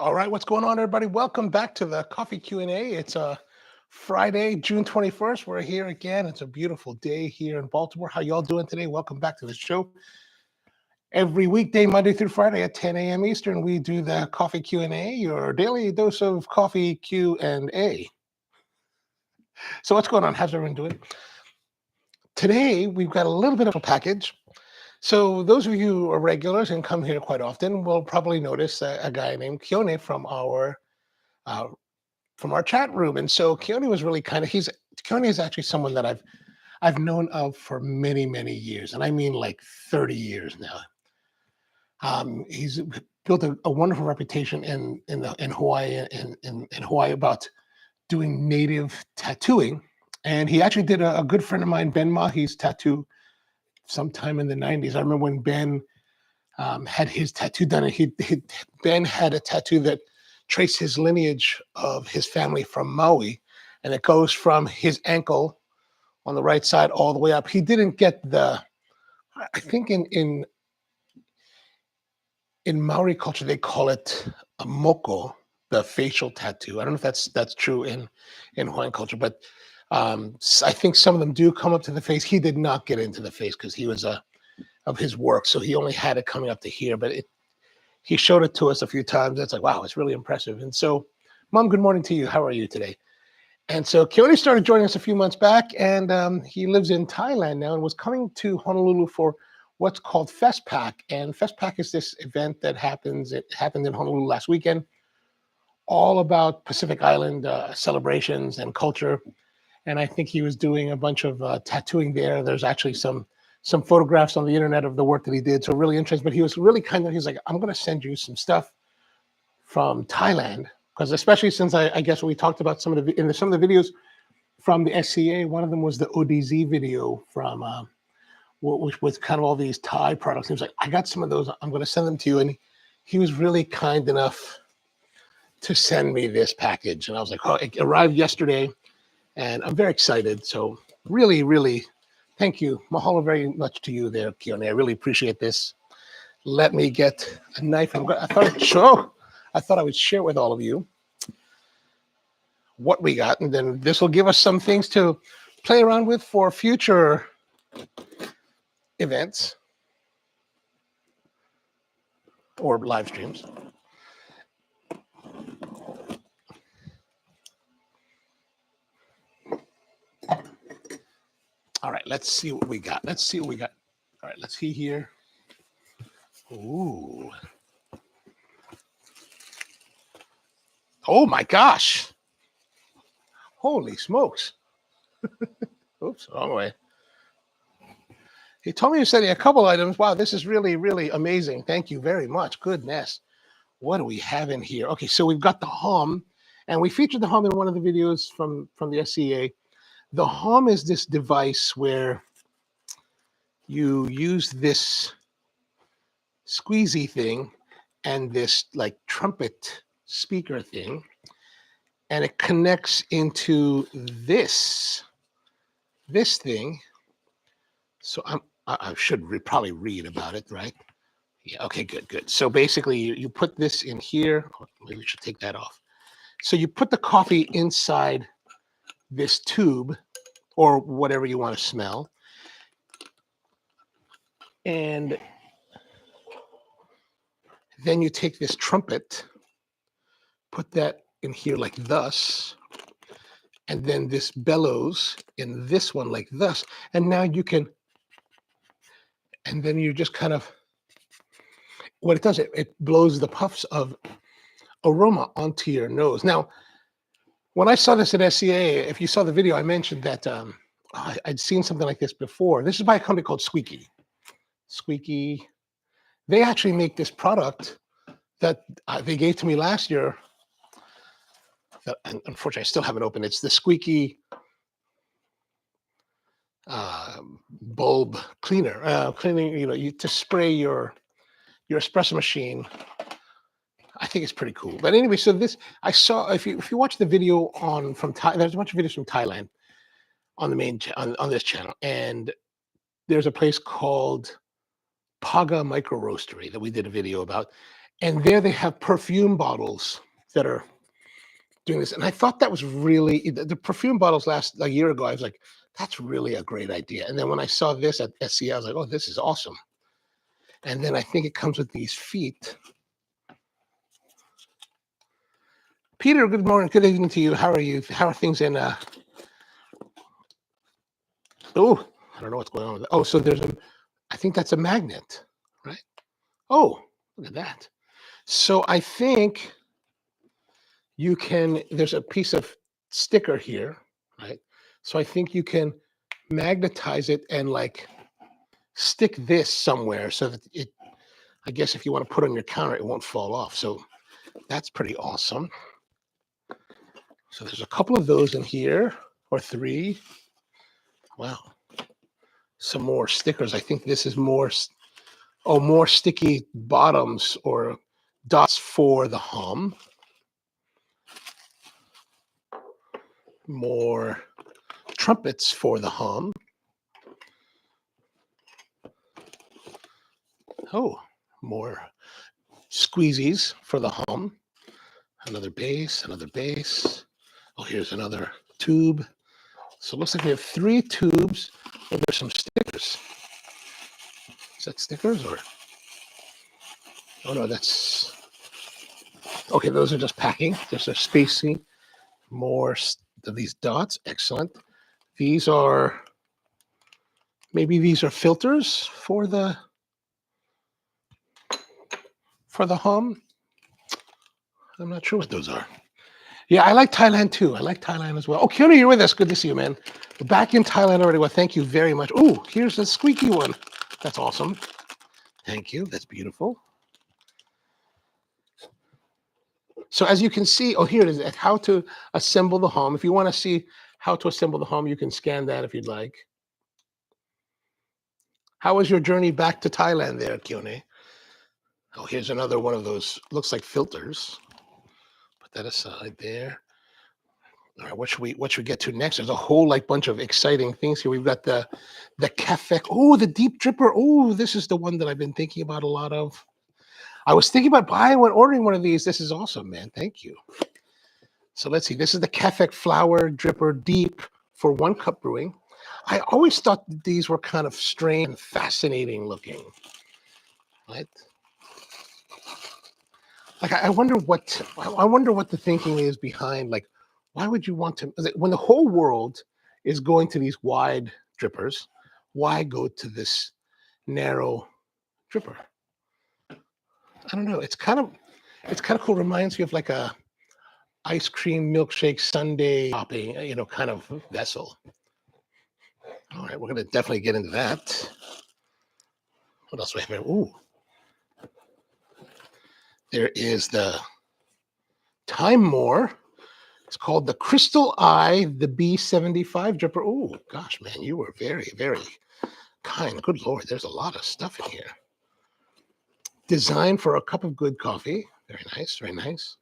All right, what's going on, everybody? Welcome back to the Coffee Q&A. It's Friday, June 21st. We're here again. It's a beautiful day here in Baltimore. How y'all doing today? Welcome back to the show. Every weekday, Monday through Friday at 10 a.m. Eastern, we do the Coffee Q&A, your daily dose of coffee Q&A. So what's going on? How's everyone doing? Today, we've got a little bit of a package. So those of you who are regulars and come here quite often will probably notice a guy named Keone uh, from our chat room. And so Keone was really Keone is actually someone that I've known of for many, many years. And I mean like 30 years now. He's built a wonderful reputation in Hawaii in Hawaii about doing native tattooing. And he actually did a good friend of mine, Ben Mahi's tattoo sometime in the 90s. I remember when Ben had his tattoo done, and Ben had a tattoo that traced his lineage of his family from Maui, and it goes from his ankle on the right side all the way up. He didn't get I think in Maori culture they call it a moko, the facial tattoo. I don't know if that's true in Hawaiian culture, but I think some of them do come up to the face. He did not get into the face because he was of his work, so he only had it coming up to here. But he showed it to us a few times. It's like, wow, it's really impressive. And so, Mom, good morning to you. How are you today? And so Keone started joining us a few months back, and he lives in Thailand now and was coming to Honolulu for what's called FestPac. And FestPac is this event that happens. It happened in Honolulu last weekend, all about Pacific Island celebrations and culture. And I think he was doing a bunch of tattooing there. There's actually some photographs on the internet of the work that he did. So really interesting. But he was really he's like, I'm going to send you some stuff from Thailand. Because especially since I guess we talked about some of the videos from the SCA, one of them was the ODZ video from which was kind of all these Thai products. He was like, I got some of those. I'm going to send them to you. And he was really kind enough to send me this package. And I was like, oh, it arrived yesterday. And I'm very excited. So really, really, thank you. Mahalo very much to you there, Keone. I really appreciate this. Let me get a knife. I thought I would share with all of you what we got. And then this will give us some things to play around with for future events or live streams. All right, let's see what we got. All right, let's see here. Ooh. Oh my gosh. Holy smokes. Oops, wrong way. He told me he sent me a couple items. Wow, this is really, really amazing. Thank you very much. Goodness. What do we have in here? Okay, so we've got the hum, and we featured the hum in one of the videos from the SCA. The hum is this device where you use this squeezy thing and this like trumpet speaker thing, and it connects into this thing. So I should probably read about it, right? Yeah, okay, good. So basically you put this in here. Maybe we should take that off. So you put the coffee inside this tube or whatever you want to smell. And then you take this trumpet, put that in here like thus, and then this bellows in this one like thus. And now you can, and then you just kind of, what it does, it blows the puffs of aroma onto your nose. Now, when I saw this at SCA, if you saw the video, I mentioned that I'd seen something like this before. This is by a company called Squeaky. Squeaky, they actually make this product that they gave to me last year. That, unfortunately, I still haven't opened. It's the Squeaky bulb cleaner, cleaning. To spray your espresso machine. I think it's pretty cool. But anyway, so this I saw. If you watch the video from Thailand, there's a bunch of videos from Thailand on the main on this channel, and there's a place called Paga Micro Roastery that we did a video about. And there they have perfume bottles that are doing this. And I thought that was really, the perfume bottles last a year ago, I was like, that's really a great idea. And then when I saw this at SCA, I was like, oh, this is awesome. And then I think it comes with these feet. Peter, good morning. Good evening to you. How are you? How are things in oh, I don't know what's going on with it. Oh, so there's I think that's a magnet, right? Oh, look at that. So I think you can, there's a piece of sticker here, right? So I think you can magnetize it and like stick this somewhere so that it, I guess if you want to put it on your counter, it won't fall off. So that's pretty awesome. So there's a couple of those in here, or 3. Wow. Some more stickers. I think this is more, more sticky bottoms or dots for the hum. More trumpets for the hum. Oh, more squeezies for the hum. Another bass, another bass. Oh, here's another tube. So it looks like we have 3 tubes and there's some stickers. Is that stickers or? Oh no, that's, okay, those are just packing. There's a spacing. More of these dots, excellent. These are, maybe these are filters for the hum. I'm not sure what those are. Yeah, I like Thailand too. I like Thailand as well. Oh, Keone, you're with us. Good to see you, man. We're back in Thailand already. Well, thank you very much. Oh, here's a squeaky one. That's awesome. Thank you. That's beautiful. So as you can see, oh, here it is, how to assemble the hum. If you want to see how to assemble the hum, you can scan that if you'd like. How was your journey back to Thailand there, Keone? Oh, here's another one of those, looks like filters. Put that aside there. All right, what should we get to next? There's a whole like bunch of exciting things here. We've got the cafe. Oh, the deep dripper. Oh, this is the one that I've been thinking about a lot of. I was thinking about ordering one of these. This is awesome, man. Thank you. So let's see. This is the cafe flower dripper deep for 1 cup brewing. I always thought these were kind of strange and fascinating looking. Right? Like I wonder what the thinking is behind, like, why would you want to, when the whole world is going to these wide drippers, why go to this narrow dripper? I don't know. It's kind of cool. Reminds me of like a ice cream milkshake sundae topping, kind of vessel. All right, we're gonna definitely get into that. What else do we have here? Ooh, there is the Time More. It's called the Crystal Eye, the B75 dripper. Oh, gosh, man, you were very, very kind. Good Lord, there's a lot of stuff in here. Designed for a cup of good coffee. Very nice, very nice.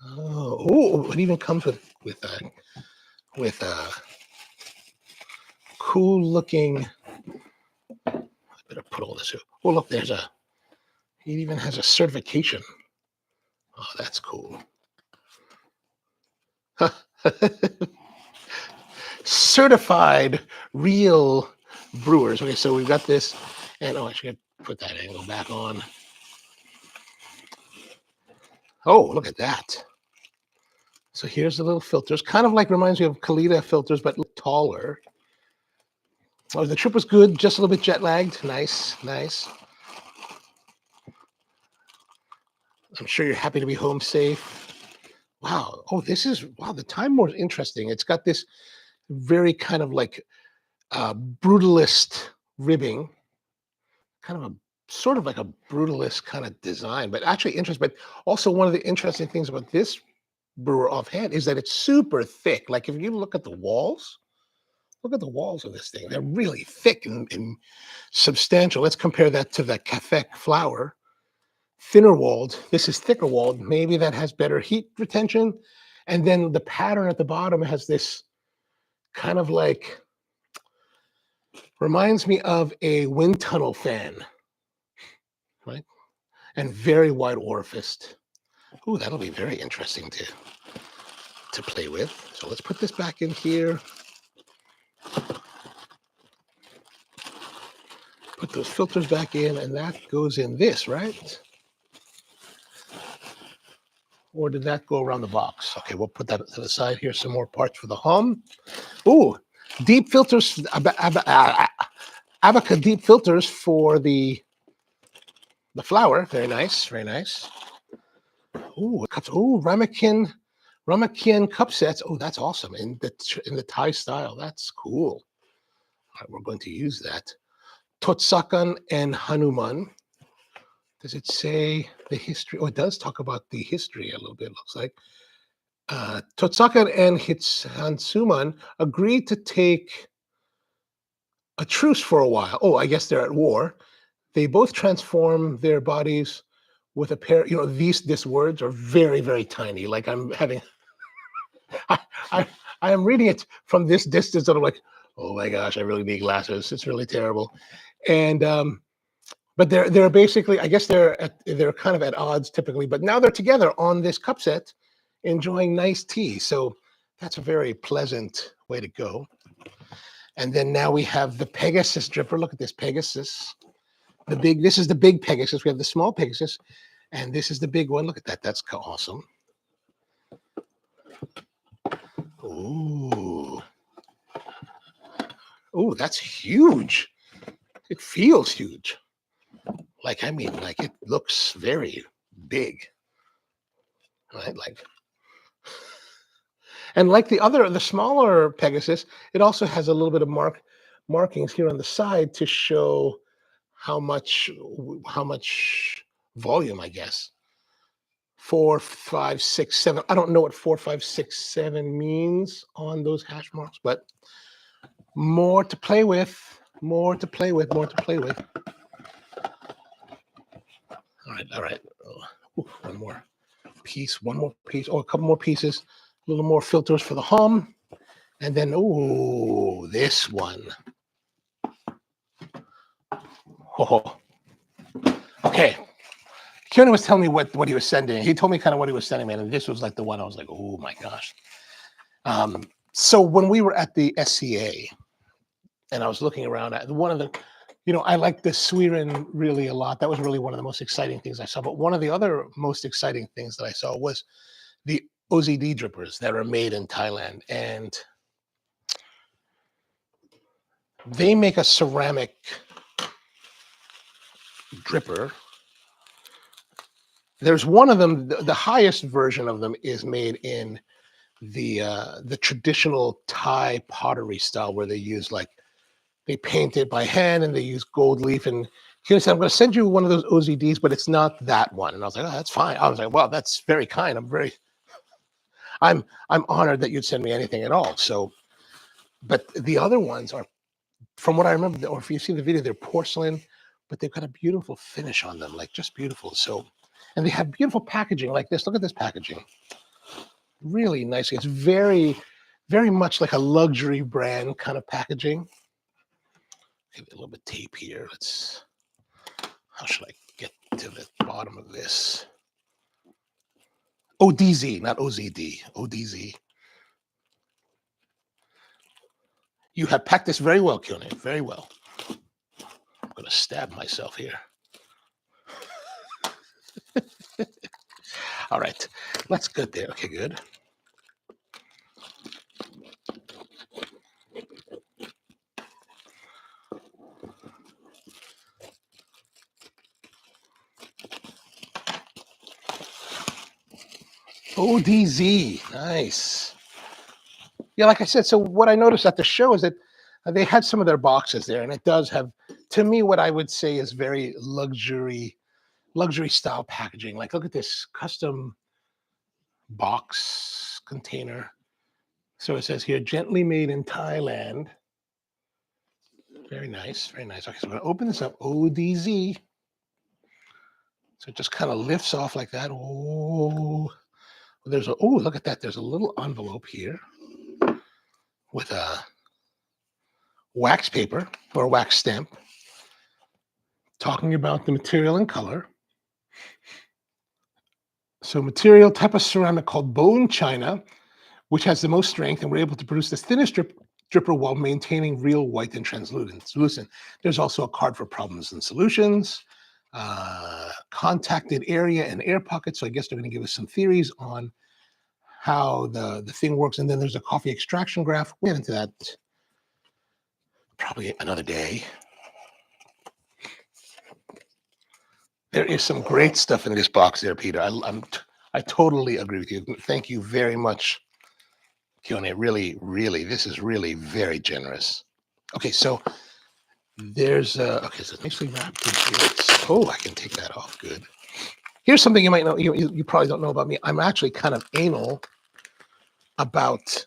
Oh, it even comes with a cool looking. I better put all this here. Oh, look, it even has a certification. Oh, that's cool. Certified real brewers. Okay, so we've got this, and I should put that angle back on. Oh, look at that. So here's the little filters, kind of like reminds me of Kalita filters, but taller. Oh, the trip was good, just a little bit jet lagged. Nice, nice. I'm sure you're happy to be home safe. Wow. Oh, the Time More is interesting. It's got this very kind of like brutalist ribbing, kind of a sort of like a brutalist kind of design, but actually interesting. But also one of the interesting things about this brewer offhand is that it's super thick. Like if you look at the walls of this thing. They're really thick and substantial. Let's compare that to the cafe flower. Thinner walled. This is thicker walled. Maybe that has better heat retention. And then the pattern at the bottom has this kind of like, reminds me of a wind tunnel fan. and very wide orifice. Ooh, that'll be very interesting to play with. So let's put this back in here. Put those filters back in, and that goes in this, right? Or did that go around the box? Okay, we'll put that to the side here. Some more parts for the hum. Ooh, deep filters, Abaca deep filters for the flour. Very nice, very nice. Ooh, cups. Ooh, ramekin cup sets. Oh, that's awesome in the Thai style. That's cool. All right, we're going to use that. Totsakan and Hanuman. Does it say the history? Oh, it does talk about the history a little bit, looks like. Totsakan and Hansuman agreed to take a truce for a while. Oh, I guess they're at war. They both transform their bodies with a pair, these words are very, very tiny. Like I'm having, I, I, I am reading it from this distance and I'm like, oh my gosh, I really need glasses. It's really terrible. And, but they're basically, I guess they're kind of at odds typically, but now they're together on this cup set, enjoying nice tea. So that's a very pleasant way to go. And then now we have the Pegasus dripper. Look at this Pegasus. This is the big Pegasus. We have the small Pegasus, and this is the big one. Look at that. That's awesome. Ooh. Ooh, that's huge. It feels huge. Like, I mean, like it looks very big. Right? And like the smaller Pegasus, it also has a little bit of markings here on the side to show how much volume, I guess. 4, 5, 6, 7. I don't know what 4, 5, 6, 7 means on those hash marks, but more to play with. More to play with. More to play with. All right. Oh, one more piece. Oh, a couple more pieces. A little more filters for the hum. And then, ooh, this one. Oh, okay. Keone was telling me what he was sending. He told me kind of what he was sending, man. And this was like the one I was like, oh my gosh. So when we were at the SCA and I was looking around at one of the, I like the Swiren really a lot. That was really one of the most exciting things I saw. But one of the other most exciting things that I saw was the OZD drippers that are made in Thailand. And they make a ceramic dripper. There's one of them, the highest version of them is made in the traditional Thai pottery style where they use they paint it by hand and they use gold leaf. And he said, I'm going to send you one of those OZDs, but it's not that one. And I was like, oh, that's fine. I was like, well, that's very kind. I'm honored that you'd send me anything at all. So, but the other ones are, from what I remember, or if you see the video, they're porcelain, but they've got a beautiful finish on them, like just beautiful. So, and they have beautiful packaging like this. Look at this packaging. Really nice. It's very, very much like a luxury brand kind of packaging. Give it a little bit of tape here. How should I get to the bottom of this? ODZ, not OZD, ODZ. You have packed this very well, Keone, very well. I'm going to stab myself here. All right, let's get there. Okay, good. ODZ, nice. Yeah, like I said, so what I noticed at the show is that they had some of their boxes there, and it does have, to me, what I would say is very luxury style packaging. Like, look at this custom box container. So it says here, gently made in Thailand. Very nice, very nice. Okay, so I'm going to open this up, ODZ. So it just kind of lifts off like that. Oh, look at that. There's a little envelope here with a wax paper or wax stamp talking about the material and color. So material type of ceramic called bone china, which has the most strength, and we're able to produce the thinnest dripper while maintaining real white and translucent. There's also a card for problems and solutions, contacted area and air pockets. So I guess they're going to give us some theories on how the thing works. And then there's a coffee extraction graph. We'll get into that probably another day. There is some great stuff in this box there, Peter. I totally agree with you. Thank you very much, Keone. Really, this is really very generous. Okay, so there's okay, so nicely wrapped in here. Oh, I can take that off. Good. Here's something you might know. You probably don't know about me. I'm actually kind of anal about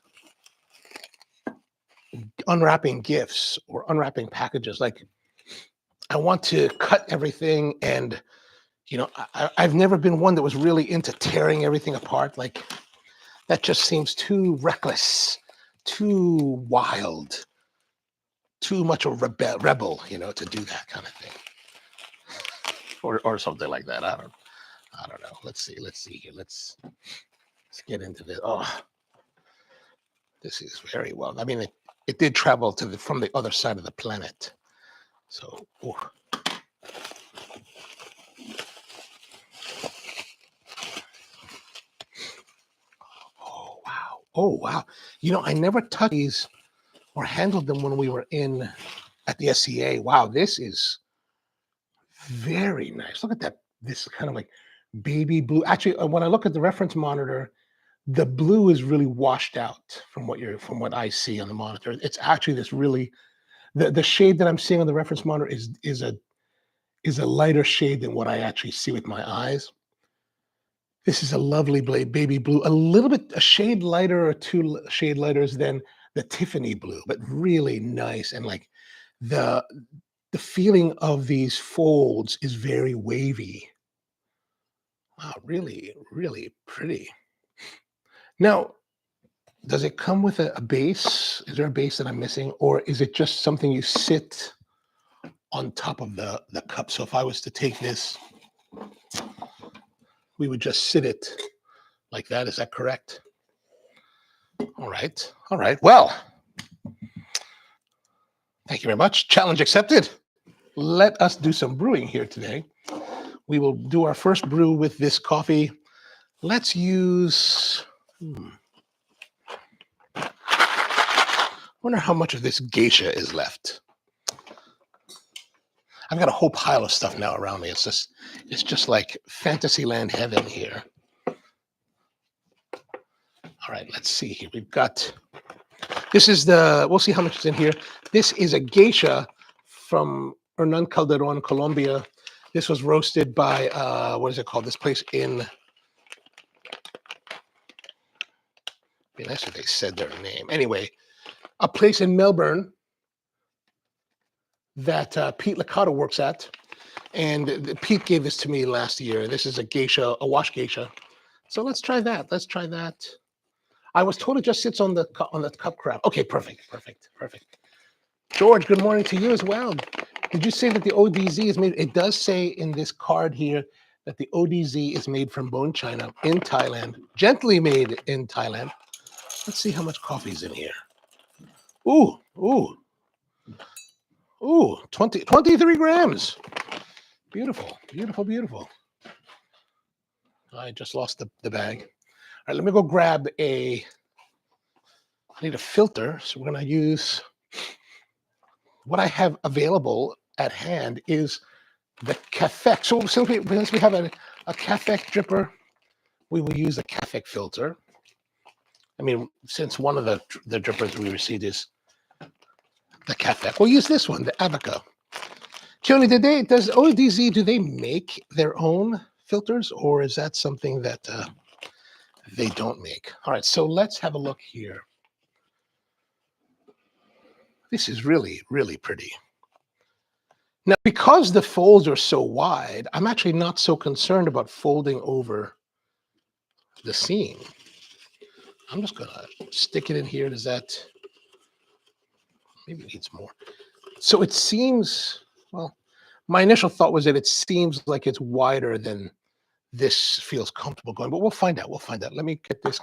unwrapping gifts or unwrapping packages. Like, I want to cut everything, and I've never been one that was really into tearing everything apart. Like, that just seems too reckless, too wild, too much of a rebel, to do that kind of thing, or something like that. I don't know. Let's see here. Let's get into this. Oh, this is very well. I mean, it did travel from the other side of the planet. So, oh. Oh wow. Oh wow. I never touched these or handled them when we were at the SCA. Wow, this is very nice. Look at that. This is kind of like baby blue. Actually, when I look at the reference monitor, the blue is really washed out from what I see on the monitor. It's actually this really the shade that I'm seeing on the reference monitor is a lighter shade than what I actually see with my eyes. This is a lovely baby blue, a shade lighter or two shade lighters than the Tiffany blue, but really nice. And like the feeling of these folds is very wavy. Wow, really, really pretty. Now, does it come with a base? Is there a base that I'm missing? Or is it just something you sit on top of the cup? So if I was to take this, we would just sit it like that. Is that correct? All right. All right. Well, thank you very much. Challenge accepted. Let us do some brewing here today. We will do our first brew with this coffee. Let's use... wonder how much of this geisha is left. I've got a whole pile of stuff now around me. It's just like Fantasyland heaven here. All right, let's see here. We'll see how much is in here. This is a geisha from Hernan Calderon, Colombia. This was roasted by, what is it called? This place in, be nice if they said their name. Anyway, a place in Melbourne that Pete Licata works at. And Pete gave this to me last year. This is a geisha, a wash geisha. So let's try that. I was told it just sits on the cup crab. Okay, perfect. George, good morning to you as well. Did you say that the ODZ is made? It does say in this card here that the ODZ is made from bone china in Thailand, gently made in Thailand. Let's see how much coffee is in here. Ooh, 23 grams. Beautiful. I just lost the bag. All right, let me go grab I need a filter. So we're going to use what I have available at hand is the Cafec. So since we have a Cafec dripper, we will use a Cafec filter. I mean, since one of the drippers we received is the Cafec, we'll use this one, the Abaca. Keone, does ODZ, do they make their own filters, or is that something that they don't make? All right, so let's have a look here. This is really, really pretty. Now, because the folds are so wide, I'm actually not so concerned about folding over the seam. I'm just going to stick it in here. Does that, maybe it needs more. So it seems, well, My initial thought was that it seems like it's wider than this feels comfortable going, but we'll find out. We'll find out. Let me get this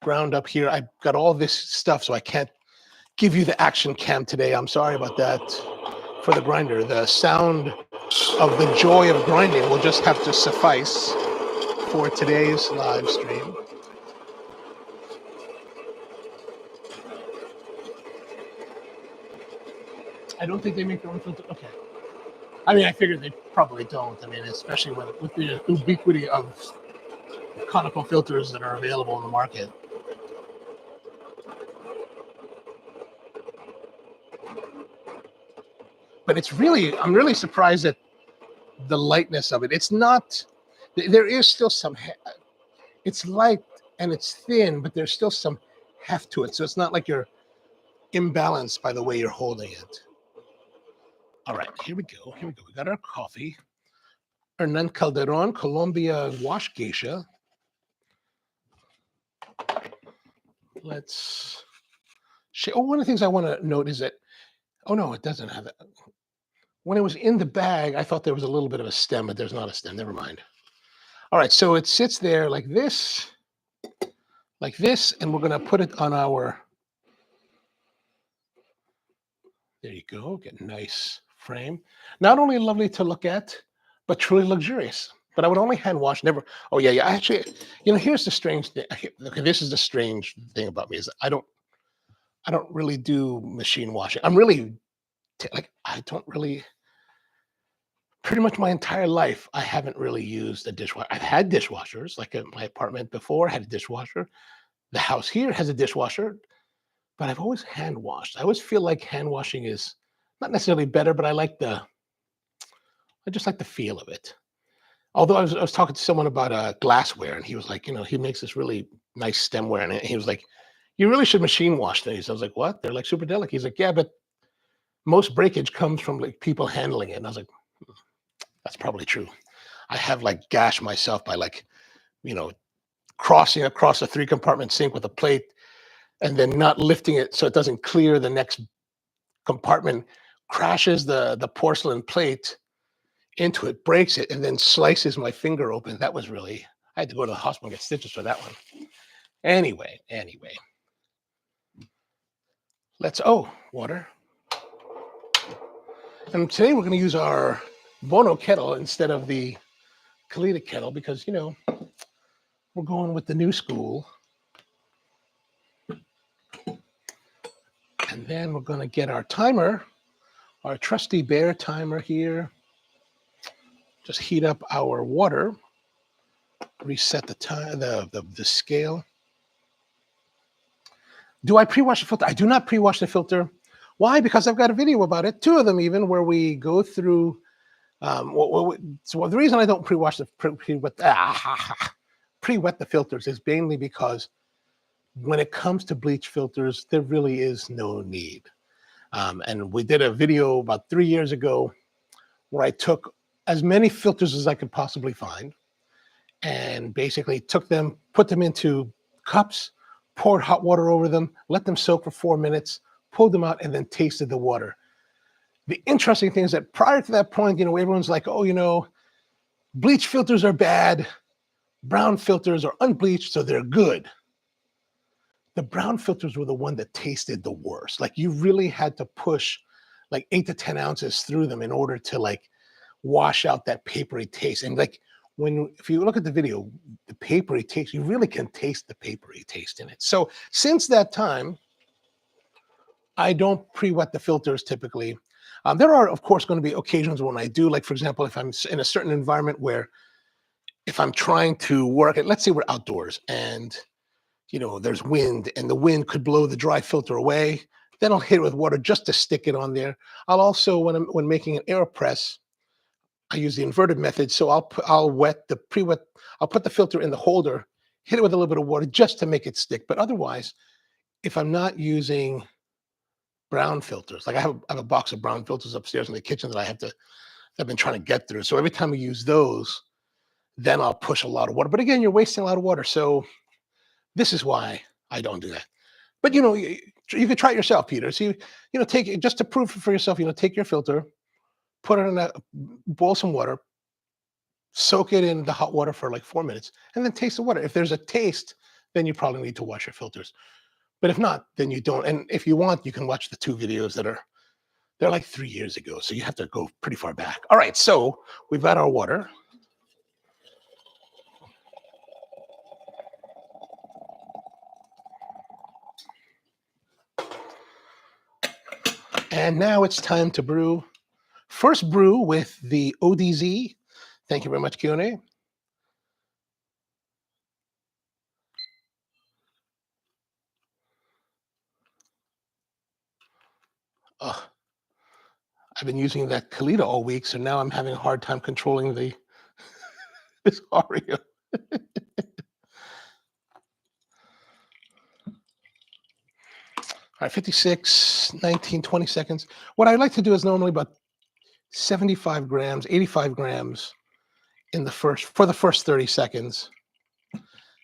ground up here. I've got all this stuff, so I can't give you the action cam today. I'm sorry about that for the grinder. The sound of the joy of grinding will just have to suffice for today's live stream. I don't think they make their own filter. Okay. I mean, I figured they probably don't. I mean, especially with the ubiquity of conical filters that are available in the market. But I'm really surprised at the lightness of it. It's not, there is still some, it's light and it's thin, but there's still some heft to it. So it's not like you're imbalanced by the way you're holding it. All right, here we go. Here we go. We got our coffee. Hernan Calderon, Colombia wash geisha. Let's share. Oh, one of the things I want to note is that, oh no, it doesn't have that. When it was in the bag, I thought there was a little bit of a stem, but there's not a stem. Never mind. All right, so it sits there like this, and we're going to put it on our, there you go, get a nice frame. Not only lovely to look at, but truly luxurious. But I would only hand wash, never. Oh yeah, yeah. Actually, here's the strange thing. Okay, this is the strange thing about me is I don't really do machine washing. I'm really I don't really. Pretty much my entire life, I haven't really used a dishwasher. I've had dishwashers, like at my apartment before, I had a dishwasher. The house here has a dishwasher, but I've always hand washed. I always feel like hand washing is not necessarily better, but I just like the feel of it. Although I was talking to someone about glassware, and he was like, he makes this really nice stemware, and he was like, you really should machine wash these. I was like, what? They're like super delicate. He's like, yeah, but most breakage comes from like people handling it. And I was like, that's probably true. I have like gashed myself by crossing across a 3-compartment sink with a plate and then not lifting it so it doesn't clear the next compartment, crashes the porcelain plate into it, breaks it, and then slices my finger open. That was really, I had to go to the hospital and get stitches for that one. Anyway, water. And today we're going to use our Bono kettle instead of the Kalita kettle because, we're going with the new school. And then we're going to get our timer, our trusty bear timer here. Just heat up our water, reset the time, the scale. Do I pre-wash the filter? I do not pre-wash the filter. Why? Because I've got a video about it, 2 of them even, where we go through. So the reason I don't pre-wash the pre-wet the filters is mainly because when it comes to bleach filters, there really is no need. And we did a video about 3 years ago where I took as many filters as I could possibly find and basically took them, put them into cups, poured hot water over them, let them soak for 4 minutes, pulled them out, and then tasted the water. The interesting thing is that prior to that point, everyone's like, oh, bleach filters are bad. Brown filters are unbleached, so they're good. The brown filters were the one that tasted the worst. Like you really had to push like 8 to 10 ounces through them in order to wash out that papery taste. And if you look at the video, the papery taste, you really can taste the papery taste in it. So since that time, I don't pre-wet the filters typically. There are, of course, going to be occasions when I do, like, for example, if I'm in a certain environment where if I'm trying to work, let's say we're outdoors and, there's wind and the wind could blow the dry filter away, then I'll hit it with water just to stick it on there. I'll also, when making an AeroPress, I use the inverted method. So I'll put the filter in the holder, hit it with a little bit of water just to make it stick. But otherwise, if I'm not using brown filters, like I have a box of brown filters upstairs in the kitchen that I've been trying to get through. So every time we use those, then I'll push a lot of water. But again, you're wasting a lot of water. So this is why I don't do that. But you could try it yourself, Peter. So take it just to prove it for yourself. Take your filter, put it in a boil some water, soak it in the hot water for like 4 minutes, and then taste the water. If there's a taste, then you probably need to wash your filters. But if not, then you don't. And if you want, you can watch the 2 videos they're like 3 years ago, so you have to go pretty far back. All right, so we've got our water. And now it's time to brew. First brew with the ODZ. Thank you very much, Keone. Oh, I've been using that Kalita all week, so now I'm having a hard time controlling this Oreo. All right, 56, 19, 20 seconds. What I like to do is normally about 75 grams, 85 grams for the first 30 seconds.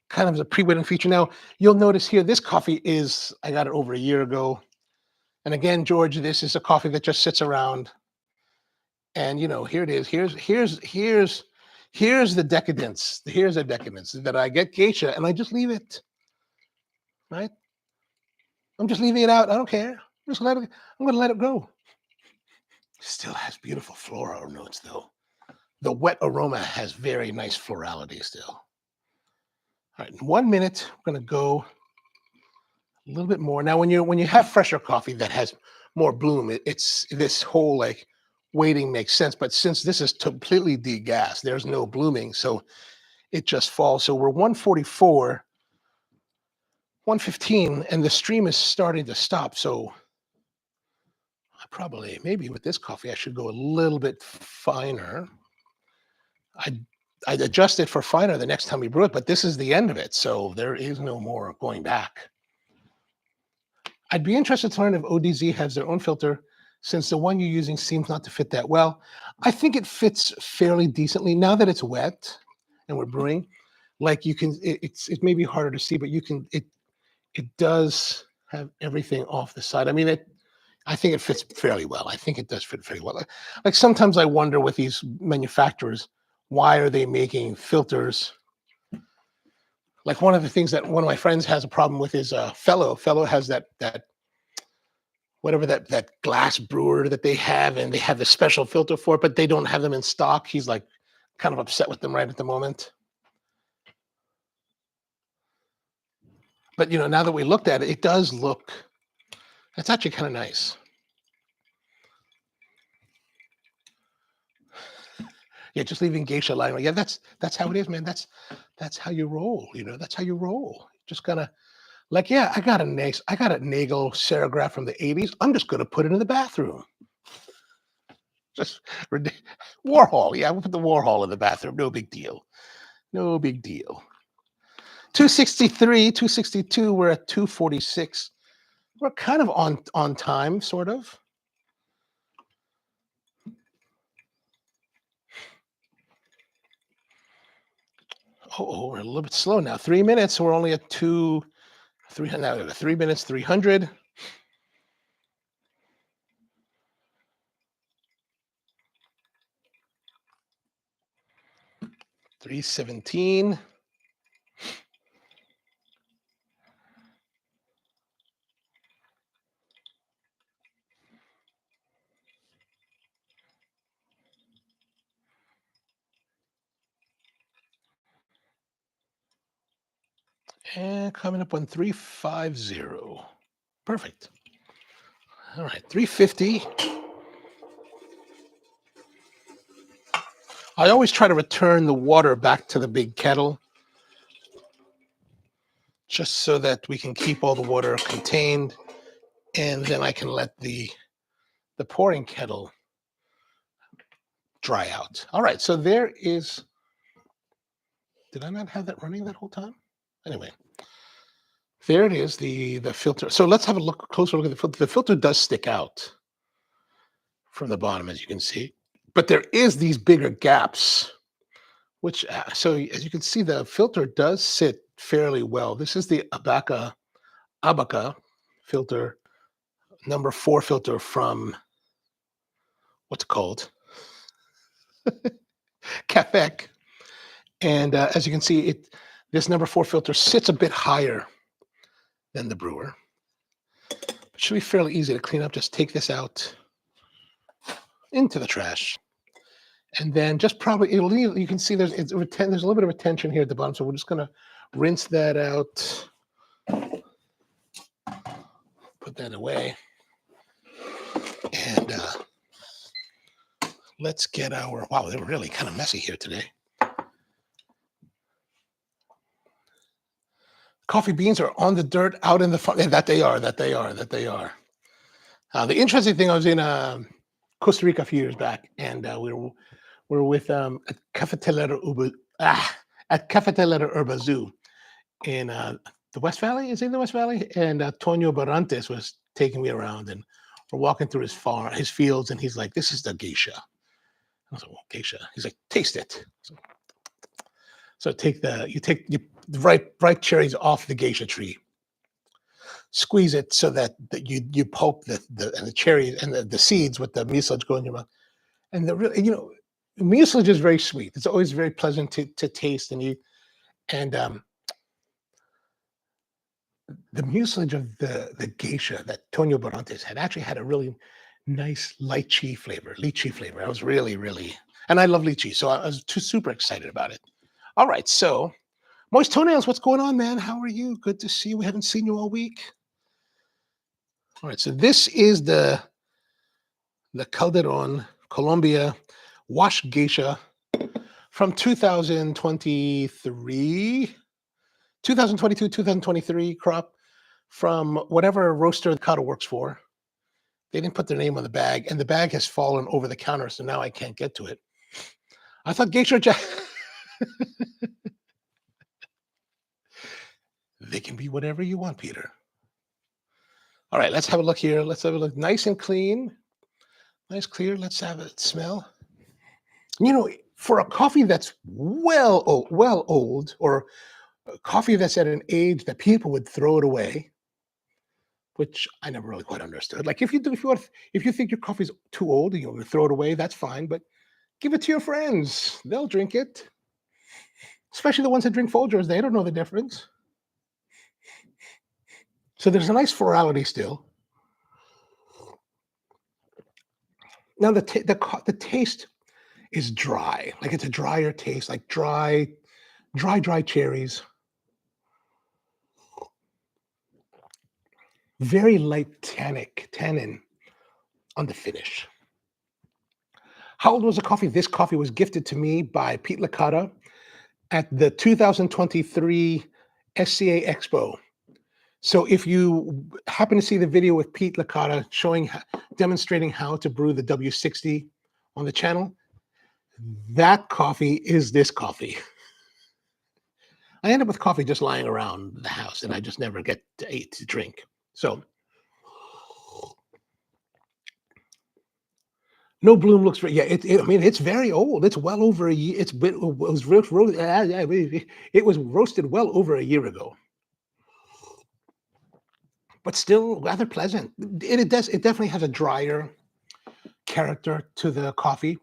Kind of as a pre-wedding feature. Now, you'll notice here, this coffee I got it over a year ago. And again, George, this is a coffee that just sits around. And here it is. Here's the decadence. Here's the decadence that I get geisha and I just leave it. Right? I'm just leaving it out. I don't care. I'm going to let it go. Still has beautiful floral notes though. The wet aroma has very nice florality still. All right, in 1 minute, we're going to go a little bit more. Now, when you have fresher coffee that has more bloom, it's this whole like waiting makes sense. But since this is completely degassed, there's no blooming, so it just falls. So we're 144, 115, and the stream is starting to stop. So maybe with this coffee, I should go a little bit finer. I'd adjust it for finer the next time we brew it, but this is the end of it, so there is no more going back. I'd be interested to learn if ODZ has their own filter, since the one you're using seems not to fit that well. I think it fits fairly decently now that it's wet and we're brewing. Like it may be harder to see, but it does have everything off the side. I mean, I think it fits fairly well. I think it does fit very well. Like sometimes I wonder with these manufacturers, why are they making filters? Like one of the things that one of my friends has a problem with is Fellow. Fellow has that whatever that glass brewer that they have, and they have the special filter for it, but they don't have them in stock. He's like kind of upset with them right at the moment. But now that we looked at it, it does look. It's actually kind of nice. Yeah, just leaving geisha lying. Yeah, that's how it is, man. That's how you roll. That's how you roll. Just gotta yeah. I got a Nagel Serigraph from the '80s. I'm just gonna put it in the bathroom. Just Warhol. Yeah, we'll put the Warhol in the bathroom. No big deal. No big deal. 263, 262. We're at 246. We're kind of on time, sort of. We're a little bit slow now. 3 minutes. We're only at 300 now. 3 minutes, 300. $317. And coming up on 350. Perfect. All right, 350. I always try to return the water back to the big kettle, just so that we can keep all the water contained, and then I can let the pouring kettle dry out. All right, so there is. Did I not have that running that whole time? Anyway, there it is, the filter. So let's have a closer look at the filter. The filter does stick out from the bottom, as you can see, but there is these bigger gaps, which so as you can see, the filter does sit fairly well. This is the Abaca filter, number 4 filter from what's it called? Quebec. And as you can see, this number 4 filter sits a bit higher than the brewer. It should be fairly easy to clean up. Just take this out into the trash. And then just probably, you can see there's there's a little bit of retention here at the bottom. So we're just going to rinse that out, put that away. And let's get wow, they're really kind of messy here today. Coffee beans are on the dirt out in the front. That they are. The interesting thing, I was in Costa Rica a few years back, and we were with at Cafeteria Urbazoo in the West Valley. Is it in the West Valley? And Tonio Barantes was taking me around, and we're walking through his fields, and he's like, "This is the geisha." I was like, "Well, geisha." He's like, "Taste it." So you take the ripe cherries off the geisha tree, squeeze it so that you pulp the cherries and the seeds with the mucilage go in your mouth. And mucilage is very sweet. It's always very pleasant to taste and eat. And the mucilage of the geisha that Tonio Barantes had actually had a really nice lychee flavor. I was really, and I love lychee, so I was super excited about it. All right, so Moist Toenails, what's going on, man? How are you? Good to see you. We haven't seen you all week. All right, so this is the Calderon Colombia Wash Geisha from 2022, 2023 crop from whatever roaster Cata works for. They didn't put their name on the bag, and the bag has fallen over the counter, so now I can't get to it. I thought Geisha They can be whatever you want, Peter. All right, let's have a look here. Let's have a look. Nice and clean. Nice, clear. Let's have it smell. For a coffee that's well old, or a coffee that's at an age that people would throw it away, which I never really quite understood. Like if you think your coffee's too old and you throw it away, that's fine. But give it to your friends; they'll drink it. Especially the ones that drink Folgers, they don't know the difference. So there's a nice florality still. Now the taste is dry, like it's a drier taste, like dry cherries. Very light tannin on the finish. How old was the coffee? This coffee was gifted to me by Pete Licata at the 2023 SCA Expo. So if you happen to see the video with Pete Licata demonstrating how to brew the W60 on the channel, that coffee is this coffee. I end up with coffee just lying around the house, and I just never get to drink. So no bloom looks very, it's very old. It's well over a year. It was roasted well over a year ago, but still rather pleasant. It definitely has a drier character to the coffee.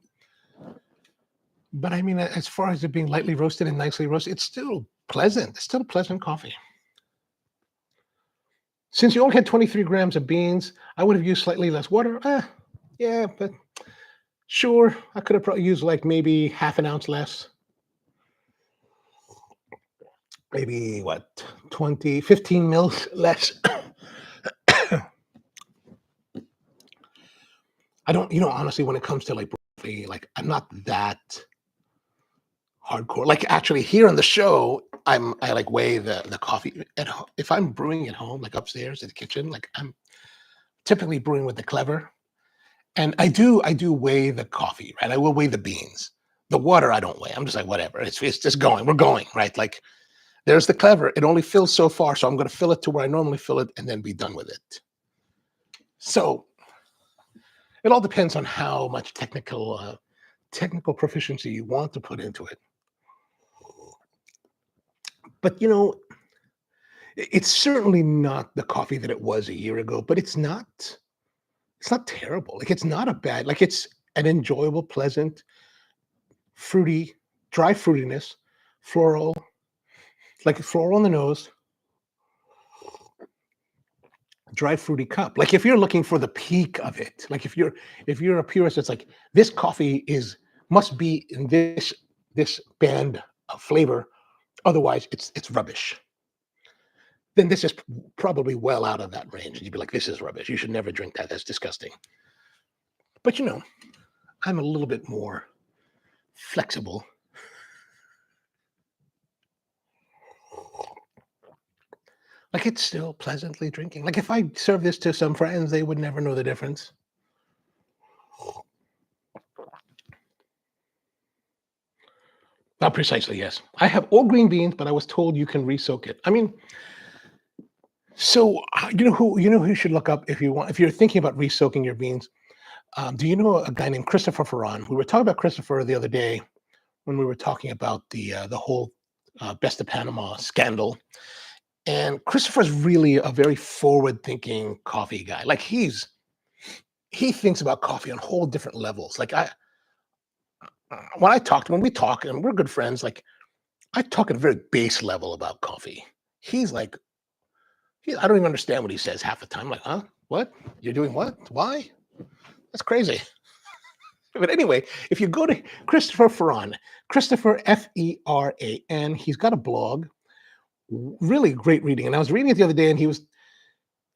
But I mean, as far as it being lightly roasted and nicely roasted, it's still pleasant. It's still a pleasant coffee. Since you only had 23 grams of beans, I would have used slightly less water. Yeah, but sure, I could have probably used like maybe half an ounce less. Maybe 15 mils less. I don't, honestly, when it comes to like I'm not that hardcore. Like actually here on the show, I like weigh the coffee at home. If I'm brewing at home, like upstairs in the kitchen, like I'm typically brewing with the Clever. And I do weigh the coffee, right? I will weigh the beans. The water I don't weigh. I'm just like, whatever. It's just going. We're going, right? Like there's the Clever. It only fills so far, so I'm going to fill it to where I normally fill it and then be done with it. So it all depends on how much technical proficiency you want to put into it. But it's certainly not the coffee that it was a year ago, but it's not terrible. Like it's not a bad, like it's an enjoyable, pleasant, fruity, dry fruitiness, floral, like floral on the nose, dry fruity cup. Like if you're looking for the peak of it, like if you're a purist, it's like this coffee must be in this band of flavor, otherwise it's rubbish. Then this is probably well out of that range. And you'd be like, this is rubbish. You should never drink that. That's disgusting. But I'm a little bit more flexible. Like it's still pleasantly drinking. Like if I serve this to some friends, they would never know the difference. Not precisely, yes. I have all green beans, but I was told you can re-soak it. I mean, so you know who you should look up if you're thinking about re-soaking your beans. Do you know a guy named Christopher Ferran? We were talking about Christopher the other day when we were talking about the whole Best of Panama scandal. And Christopher's really a very forward-thinking coffee guy. Like he thinks about coffee on whole different levels. Like when we talk, and we're good friends, like I talk at a very base level about coffee. He's like, I don't even understand what he says half the time. I'm like, huh? What? You're doing what? Why? That's crazy. But anyway, if you go to Christopher Ferran, Christopher Feran, he's got a blog, really great reading. And I was reading it the other day, and he was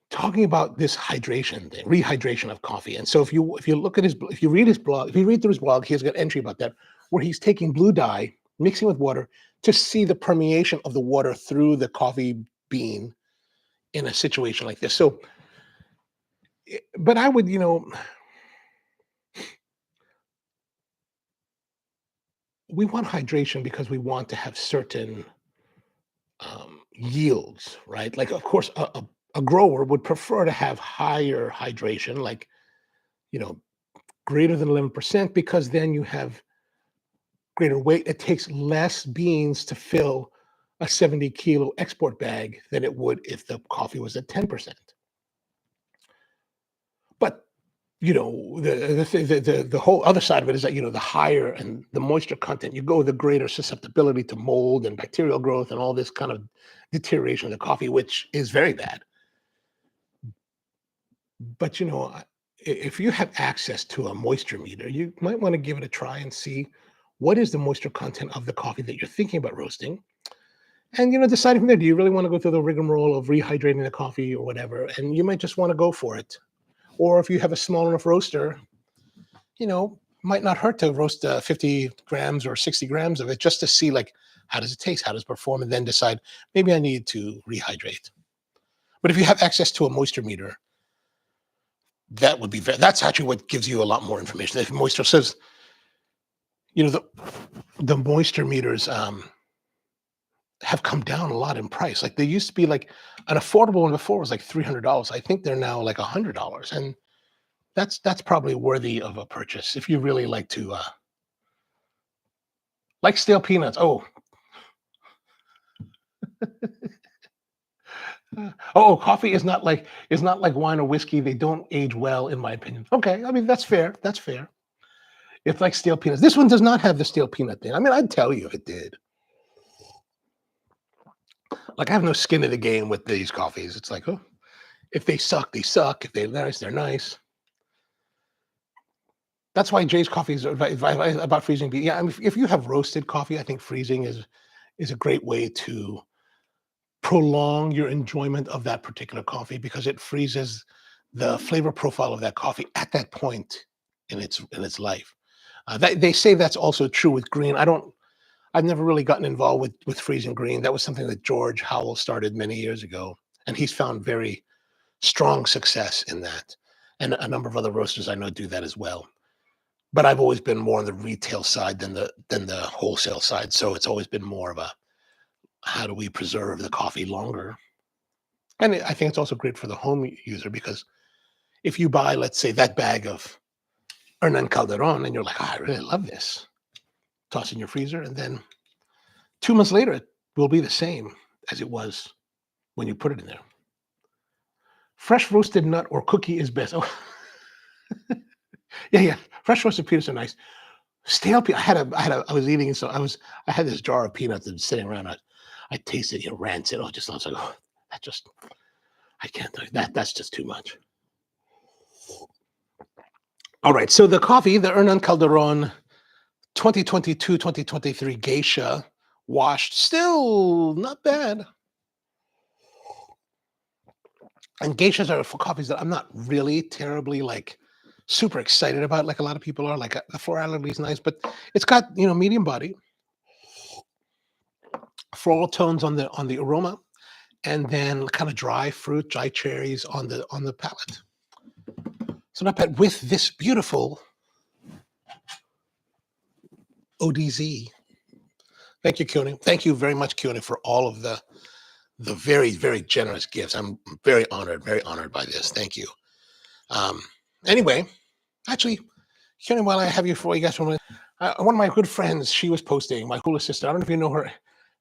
talking about this hydration thing, rehydration of coffee. And so if you look at if you read his blog, if you read through his blog, he's got an entry about that, where he's taking blue dye, mixing with water to see the permeation of the water through the coffee bean in a situation like this. So, but I would, we want hydration because we want to have certain yields, right? Like, of course, a grower would prefer to have higher hydration, like, you know, greater than 11%, because then you have greater weight. It takes less beans to fill a 70-kilo export bag than it would if the coffee was at 10%. But the whole other side of it is that the higher and the moisture content you go, the greater susceptibility to mold and bacterial growth and all this kind of deterioration of the coffee, which is very bad. But if you have access to a moisture meter, you might want to give it a try and see what is the moisture content of the coffee that you're thinking about roasting. And deciding from there, do you really want to go through the rigmarole of rehydrating the coffee or whatever? And you might just want to go for it. Or if you have a small enough roaster, might not hurt to roast 50 grams or 60 grams of it just to see, like, how does it taste? How does it perform? And then decide, maybe I need to rehydrate. But if you have access to a moisture meter, that's actually what gives you a lot more information. If moisture says, the moisture meters have come down a lot in price. Like they used to be like an affordable one before was like $300. I think they're now like $100. And that's probably worthy of a purchase if you really like to like stale peanuts. Coffee is not like wine or whiskey. They don't age well, in my opinion. Okay, I mean that's fair. That's fair. It's like stale peanuts. This one does not have the stale peanut thing. I mean, I'd tell you if it did. Like I have no skin in the game with these coffees. It's like, if they suck, they suck. If they're nice, they're nice. That's why Jay's coffee is about freezing. Yeah, I mean, if you have roasted coffee, I think freezing is a great way to prolong your enjoyment of that particular coffee because it freezes the flavor profile of that coffee at that point in its life. They say that's also true with green. I've never really gotten involved with freezing green. That was something that George Howell started many years ago, and he's found very strong success in that. And a number of other roasters I know do that as well. But I've always been more on the retail side than the wholesale side. So it's always been more of a, how do we preserve the coffee longer? And I think it's also great for the home user because if you buy, let's say, that bag of Hernan Calderon and you're like, I really love this, toss in your freezer, and then 2 months later, it will be the same as it was when you put it in there. Fresh roasted nut or cookie is best. Oh, yeah. Fresh roasted peanuts are nice. Stale peanut. I was eating, so I had this jar of peanuts and sitting around. I tasted, rancid. I was like, oh, that just, I can't do that. That's just too much. All right. So the coffee, the Hernan Calderon 2022-2023 Geisha washed, still not bad. And geishas are for coffees that I'm not really terribly super excited about, like a lot of people are. Like the floral is nice, but it's got medium body, floral tones on the aroma, and then kind of dry fruit, dry cherries on the palate. So not bad with this beautiful ODZ. Thank you, Keone. Thank you very much, Keone, for all of the very, very generous gifts. I'm very honored by this. Thank you. Anyway, actually, Keone, while I have you for you guys, one of my good friends, she was posting, my hula sister. I don't know if you know her,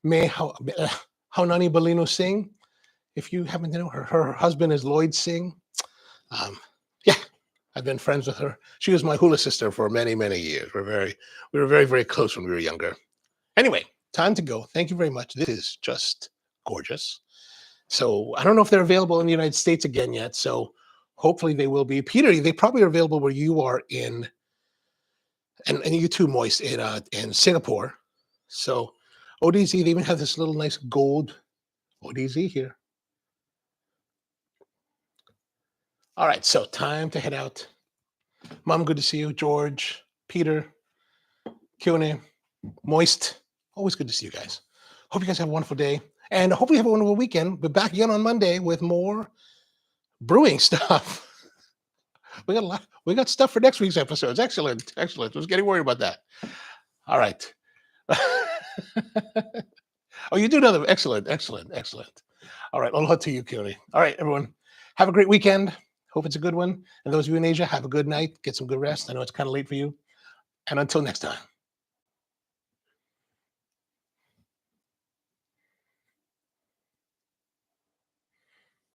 May Haunani Balino Singh. If you happen to know her, her husband is Lloyd Singh. Yeah, I've been friends with her. She was my hula sister for many, many years. We were very, very close when we were younger. Anyway, time to go. Thank you very much. This is just gorgeous. So I don't know if they're available in the United States again yet. So hopefully they will be. Peter, they probably are available where you are and you too, Moist, in Singapore. So ODZ, they even have this little nice gold ODZ here. All right, so time to head out. Mom, good to see you. George, Peter, Keone, Moist, always good to see you guys. Hope you guys have a wonderful day. And hopefully have a wonderful weekend. We're back again on Monday with more brewing stuff. We got stuff for next week's episodes. Excellent. I was getting worried about that. All right. Oh, you do know them. Excellent. All right. Aloha to you, Keone. All right, everyone. Have a great weekend. Hope it's a good one. And those of you in Asia, have a good night. Get some good rest. I know it's kind of late for you. And until next time.